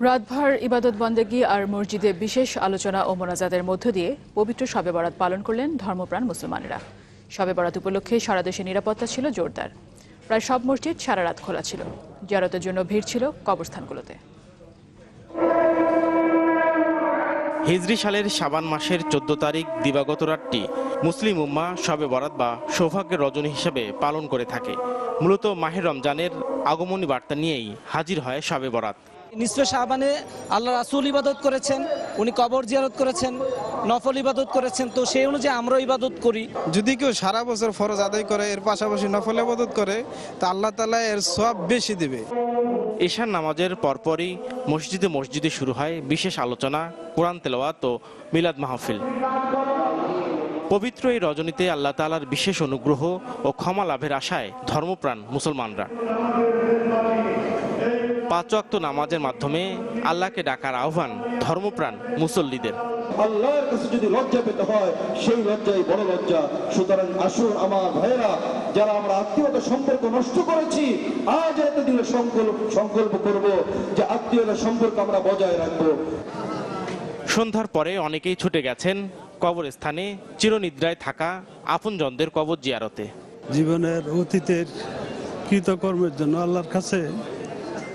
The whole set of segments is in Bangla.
রাতভর ইবাদত বন্দেগী আর মসজিদে বিশেষ আলোচনা ও মোনাজাতের মধ্য দিয়ে পবিত্র শবে বরাত পালন করলেন ধর্মপ্রাণ মুসলমানেরা। শবে বরাত উপলক্ষে সারা দেশে নিরাপত্তা ছিল জোরদার। প্রায় সব মসজিদ সারা রাত খোলা ছিল। জিয়ারতের জন্য ভিড় ছিল কবরস্থানগুলোতে। হিজরি সালের শাবান মাসের 14 তারিখ দিবাগত রাতটি মুসলিম উম্মাহ শবে বরাত বা সৌভাগ্যের রজনী হিসেবে পালন করে থাকে। মূলত মাহে রমজানের আগমনী বার্তা নিয়েই হাজির হয় শবে বরাত। নিসফে শাবানে আল্লাহ রাসূল ইবাদত করেছেন, উনি কবর জিয়ারত করেছেন, নফল ইবাদত করেছেন, তো সেই অনুযায়ী আমরাও ইবাদত করি। যদি কেউ সারা বছর ফরজ আদায় করে এর পাশাপাশি নফল ইবাদত করে তা আল্লাহ তাআলা এর সওয়াব বেশি দিবে। এশার নামাজের পরপরই মসজিদে শুরু হয় বিশেষ আলোচনা, কোরআন তেলাওয়াত ও মিলাদ মাহফিল। পবিত্র এই রজনীতে আল্লাহ তাআলার বিশেষ অনুগ্রহ ও ক্ষমা লাভের আশায় ধর্মপ্রাণ মুসলমানরা 5 ওয়াক্ত নামাজের মাধ্যমে আল্লাহকে ডাকার আহ্বান ধর্মপ্রাণ মুসল্লিদের। আল্লাহর কাছে যদি লজ্জা পেতে হয় সেই লজ্জাই বড় লজ্জা। সুতরাং আসুন আমার ভাইয়েরা, যারা আমরা আত্মীয়তা সম্পর্ক নষ্ট করেছি, আজ এত দিনে সংকল্প করব যে আত্মীয়তা সম্পর্ক আমরা বজায় রাখবো। সন্ধ্যার পরে অনেকেই ছুটে গেছেন কবরস্থানে চিরনিদ্রায় থাকা আপনজনদের কবর জিয়ারতে। জীবনের অতীতের কৃতকর্মের জন্য আল্লাহর কাছে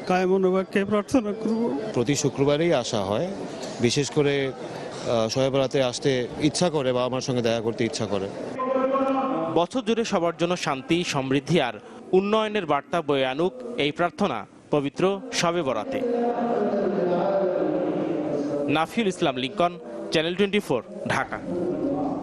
কায়েম অনুবাদকে প্রার্থনা করব। প্রতি শুক্রবারেই আসা হয়, বিশেষ করে শবে বরাতে আসতে ইচ্ছা করে বা আমার সঙ্গে দেখা করতে ইচ্ছা করে। বছর জুড়ে সবার জন্য শান্তি, সমৃদ্ধি আর উন্নয়নের বার্তা বয়ে আনুক এই প্রার্থনা পবিত্র শবে বরাতে। নাফিউল ইসলাম লিঙ্কন, চ্যানেল 24, ঢাকা।